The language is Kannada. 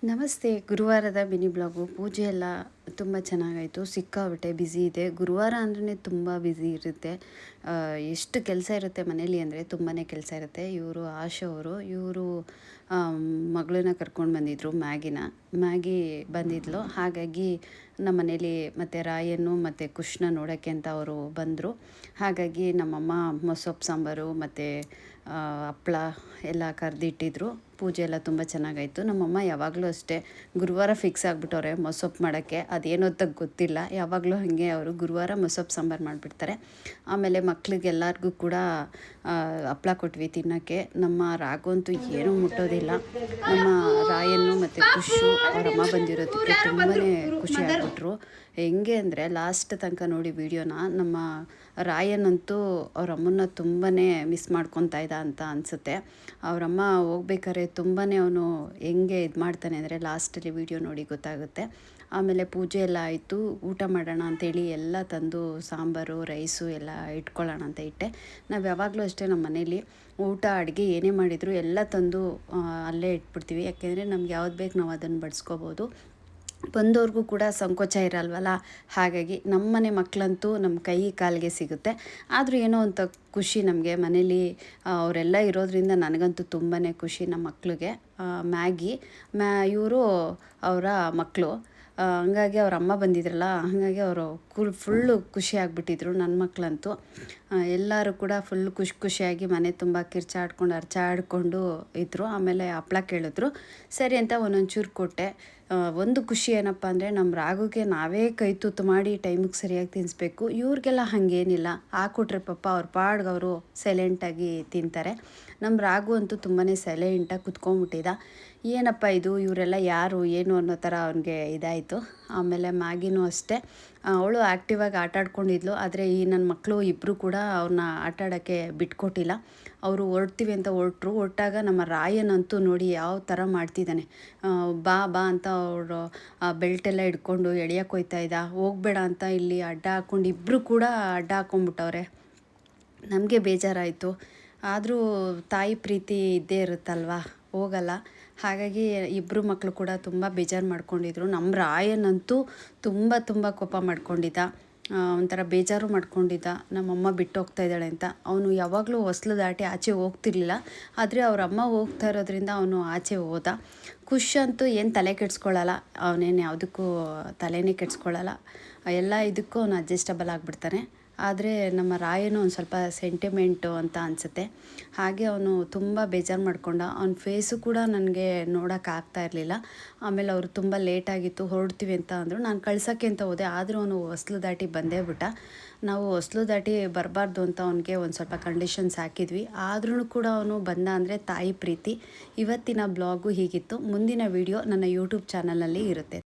ನಮಸ್ತೆ. ಗುರುವಾರದ ಮಿನಿ ಬ್ಲಾಗು. ಪೂಜೆ ಎಲ್ಲ ತುಂಬ ಚೆನ್ನಾಗಾಯಿತು. ಸಿಕ್ಕಾಪಟ್ಟೆ ಬ್ಯುಸಿ ಇದೆ. ಗುರುವಾರ ಅಂದ್ರೆ ತುಂಬ ಬ್ಯುಸಿ ಇರುತ್ತೆ. ಎಷ್ಟು ಕೆಲಸ ಇರುತ್ತೆ ಮನೇಲಿ ಅಂದರೆ ತುಂಬಾ ಕೆಲಸ ಇರುತ್ತೆ. ಇವರು ಆಶಾ ಅವರು ಇವರು ಮಗಳನ್ನ ಕರ್ಕೊಂಡು ಬಂದಿದ್ದರು. ಮ್ಯಾಗಿ ಬಂದಿದ್ಲು. ಹಾಗಾಗಿ ನಮ್ಮ ಮನೇಲಿ ಮತ್ತು ರಾಯನ್ನು ಮತ್ತು ಕುಶ್ನ ನೋಡೋಕ್ಕೆ ಅಂತ ಅವರು ಬಂದರು. ಹಾಗಾಗಿ ನಮ್ಮಮ್ಮ ಮೊಸೊಪ್ಪು ಸಾಂಬಾರು ಮತ್ತು ಹಪ್ಳ ಎಲ್ಲ ಕರೆದಿಟ್ಟಿದ್ರು. ಪೂಜೆ ಎಲ್ಲ ತುಂಬ ಚೆನ್ನಾಗಾಯಿತು. ನಮ್ಮಮ್ಮ ಯಾವಾಗಲೂ ಅಷ್ಟೇ ಗುರುವಾರ ಫಿಕ್ಸ್ ಆಗಿಬಿಟ್ಟವ್ರೆ ಮೊಸೊಪ್ಪು ಮಾಡೋಕ್ಕೆ. ಅದೇನೋ ಅಂತ ಗೊತ್ತಿಲ್ಲ, ಯಾವಾಗಲೂ ಹಾಗೆ ಅವರು ಗುರುವಾರ ಮೊಸೊಪ್ಪು ಸಾಂಬಾರು ಮಾಡಿಬಿಡ್ತಾರೆ. ಆಮೇಲೆ ಮಕ್ಕಳಿಗೆಲ್ಲರಿಗೂ ಕೂಡ ಹಪ್ಳ ಕೊಟ್ವಿ ತಿನ್ನೋಕ್ಕೆ. ನಮ್ಮ ರಾಘು ಅಂತೂ ಏನೂ ಮುಟ್ಟೋದಿಲ್ಲ. ನಮ್ಮ ರಾಯನ್ನು ಮತ್ತು ಖುಷು ಅವರಮ್ಮ ಬಂದಿರೋದಕ್ಕೆ ತುಂಬಾ ಖುಷಿ ಆಗ್ಬಿಟ್ರು. ಹೆಂಗೆ ಅಂದರೆ ಲಾಸ್ಟ್ ತನಕ ನೋಡಿ ವಿಡಿಯೋನ. ನಮ್ಮ ರಾಯನಂತೂ ಅವರಮ್ಮನ್ನ ತುಂಬಾ ಮಿಸ್ ಮಾಡ್ಕೊತಾ ಇದ್ದ ಅಂತ ಅನಿಸುತ್ತೆ. ಅವರಮ್ಮ ಹೋಗ್ಬೇಕಾದ್ರೆ ತುಂಬಾ ಅವನು ಹೆಂಗೆ ಇದು ಮಾಡ್ತಾನೆ ಅಂದರೆ ಲಾಸ್ಟಲ್ಲಿ ವಿಡಿಯೋ ನೋಡಿ ಗೊತ್ತಾಗುತ್ತೆ. ಆಮೇಲೆ ಪೂಜೆ ಎಲ್ಲ ಆಯಿತು. ಊಟ ಮಾಡೋಣ ಅಂತೇಳಿ ಎಲ್ಲ ತಂದು ಸಾಂಬಾರು ರೈಸು ಎಲ್ಲ ಇಟ್ಕೊಳ್ಳೋಣ ಅಂತ ಇಟ್ಟೆ. ನಾವು ಯಾವಾಗಲೂ ಅಷ್ಟೇ ನಮ್ಮ ಮನೇಲಿ ಊಟ ಅಡುಗೆ ಏನೇ ಮಾಡಿದರೂ ಎಲ್ಲ ತಂದು ಅಲ್ಲೇ ಇಟ್ಬಿಡ್ತೀವಿ. ಯಾಕೆಂದರೆ ನಮ್ಗೆ ಯಾವ್ದು ಬೇಕು ನಾವು ಅದನ್ನು ಬಡಿಸ್ಕೋಬೋದು. ಬಂದವ್ರಿಗೂ ಕೂಡ ಸಂಕೋಚ ಇರಲ್ವಲ್ಲ. ಹಾಗಾಗಿ ನಮ್ಮ ಮನೆ ಮಕ್ಕಳಂತೂ ನಮ್ಮ ಕೈ ಕಾಲಿಗೆ ಸಿಗುತ್ತೆ. ಆದರೂ ಏನೋ ಅಂತ ಖುಷಿ ನಮಗೆ ಮನೇಲಿ ಅವರೆಲ್ಲ ಇರೋದ್ರಿಂದ. ನನಗಂತೂ ತುಂಬಾ ಖುಷಿ ನಮ್ಮ ಮಕ್ಳಿಗೆ. ಇವರು ಅವರ ಮಕ್ಕಳು. ಹಂಗಾಗಿ ಅವ್ರ ಅಮ್ಮ ಬಂದಿದ್ರಲ್ಲ, ಹಾಗಾಗಿ ಅವರು ಫುಲ್ಲು ಖುಷಿ ಆಗಿಬಿಟ್ಟಿದ್ರು. ನನ್ನ ಮಕ್ಕಳಂತೂ ಎಲ್ಲರೂ ಕೂಡ ಫುಲ್ ಖುಷಿಯಾಗಿ ಮನೆ ತುಂಬ ಅರ್ಚಾಡ್ಕೊಂಡು ಇದ್ದರು. ಆಮೇಲೆ ಹಪ್ಳ ಕೇಳಿದ್ರು. ಸರಿ ಅಂತ ಒಂದೊಂಚೂರು ಕೊಟ್ಟೆ. ಒಂದು ಖುಷಿ ಏನಪ್ಪ ಅಂದರೆ ನಮ್ಮ ರಾಗುಗೆ ನಾವೇ ಕೈ ತುತ್ತು ಮಾಡಿ ಟೈಮಿಗೆ ಸರಿಯಾಗಿ ತಿನ್ನಿಸ್ಬೇಕು. ಇವ್ರಿಗೆಲ್ಲ ಹಾಗೇನಿಲ್ಲ. ಹಾಕ್ಕೊಟ್ರೆ ಪಾಪ ಅವ್ರ ಪಾಡ್ಗೆ ಅವರು ಸೈಲೆಂಟಾಗಿ ತಿಂತಾರೆ. ನಮ್ಮ ರಾಗು ಅಂತೂ ತುಂಬಾ ಸೈಲೆಂಟಾಗಿ ಕುತ್ಕೊಂಡ್ಬಿಟ್ಟಿದ್ದ. ಏನಪ್ಪ ಇದು, ಇವರೆಲ್ಲ ಯಾರು ಏನು ಅನ್ನೋ ಥರ ಅವನಿಗೆ ಇದಾಯಿತು. ಆಮೇಲೆ ಮ್ಯಾಗಿನೂ ಅಷ್ಟೇ, ಅವಳು ಆ್ಯಕ್ಟಿವಾಗಿ ಆಟಾಡ್ಕೊಂಡಿದ್ಲು. ಆದರೆ ಈ ನನ್ನ ಮಕ್ಕಳು ಇಬ್ಬರು ಕೂಡ ಅವ್ರನ್ನ ಆಟಾಡೋಕ್ಕೆ ಬಿಟ್ಕೊಟ್ಟಿಲ್ಲ. ಅವರು ಹೊರಡ್ತೀವಿ ಅಂತ ಹೊರಟಾಗ ನಮ್ಮ ರಾಯನಂತೂ ನೋಡಿ ಯಾವ ಥರ ಮಾಡ್ತಿದ್ದಾನೆ. ಬಾ ಬಾ ಅಂತ ಅವರು ಬೆಲ್ಟೆಲ್ಲ ಹಿಡ್ಕೊಂಡು ಎಳಿಯಕ್ಕೆ ಹೋಗ್ತಾ ಇದ್ದ. ಹೋಗಬೇಡ ಅಂತ ಇಲ್ಲಿ ಅಡ್ಡ ಹಾಕ್ಕೊಂಡು ಇಬ್ಬರು ಕೂಡ ಅಡ್ಡ ಹಾಕ್ಕೊಂಡ್ಬಿಟ್ಟವ್ರೆ. ನಮಗೆ ಬೇಜಾರಾಯಿತು. ಆದರೂ ತಾಯಿ ಪ್ರೀತಿ ಇದ್ದೇ ಇರುತ್ತಲ್ವ, ಹೋಗಲ್ಲ. ಹಾಗಾಗಿ ಇಬ್ಬರು ಮಕ್ಕಳು ಕೂಡ ತುಂಬ ಬೇಜಾರು ಮಾಡ್ಕೊಂಡಿದ್ರು. ನಮ್ಮ ರಾಯನಂತೂ ತುಂಬ ಕೋಪ ಮಾಡ್ಕೊಂಡಿದ್ದ. ಒಂಥರ ಬೇಜಾರು ಮಾಡ್ಕೊಂಡಿದ್ದ. ನಮ್ಮಮ್ಮ ಬಿಟ್ಟು ಹೋಗ್ತಾ ಇದ್ದಾಳೆ ಅಂತ. ಅವನು ಯಾವಾಗಲೂ ಹೊಸ್ಲು ದಾಟಿ ಆಚೆ ಹೋಗ್ತಿರ್ಲಿಲ್ಲ. ಆದರೆ ಅವರಮ್ಮ ಹೋಗ್ತಾ ಇರೋದ್ರಿಂದ ಅವನು ಆಚೆ ಹೋದ. ಖುಷ್ ಅಂತೂ ಏನು ತಲೆ ಕೆಡಿಸ್ಕೊಳ್ಳಲ್ಲ. ಅವನೇನು ಯಾವುದಕ್ಕೂ ತಲೆನೇ ಕೆಡಿಸ್ಕೊಳ್ಳಲ್ಲ. ಎಲ್ಲ ಇದಕ್ಕೂ ಅವನು ಅಡ್ಜಸ್ಟಬಲ್ ಆಗಿಬಿಡ್ತಾನೆ. ಆದರೆ ನಮ್ಮ ರಾಯನು ಒಂದು ಸ್ವಲ್ಪ ಸೆಂಟಿಮೆಂಟು ಅಂತ ಅನಿಸುತ್ತೆ. ಹಾಗೆ ಅವನು ತುಂಬ ಬೇಜಾರು ಮಾಡ್ಕೊಂಡ. ಅವನ ಫೇಸು ಕೂಡ ನನಗೆ ನೋಡೋಕ್ಕಾಗ್ತಾ ಇರಲಿಲ್ಲ. ಆಮೇಲೆ ಅವರು ತುಂಬ ಲೇಟಾಗಿತ್ತು, ಹೊರಡ್ತೀವಿ ಅಂತ ಅಂದರು. ನಾನು ಕಳ್ಸೋಕ್ಕೆ ಅಂತ ಹೋದೆ. ಆದರೂ ಅವನು ಹೊಸ್ಲು ದಾಟಿ ಬಂದೇ ಬಿಟ್ಟ. ನಾವು ಹೊಸ್ಲು ದಾಟಿ ಬರಬಾರ್ದು ಅಂತ ಅವನಿಗೆ ಒಂದು ಸ್ವಲ್ಪ ಕಂಡೀಷನ್ಸ್ ಹಾಕಿದ್ವಿ. ಆದ್ರೂ ಕೂಡ ಅವನು ಬಂದ ಅಂದರೆ ತಾಯಿ ಪ್ರೀತಿ. ಇವತ್ತಿನ ಬ್ಲಾಗು ಹೀಗಿತ್ತು. ಮುಂದಿನ ವಿಡಿಯೋ ನನ್ನ ಯೂಟ್ಯೂಬ್ ಚಾನಲಲ್ಲಿ ಇರುತ್ತೆ.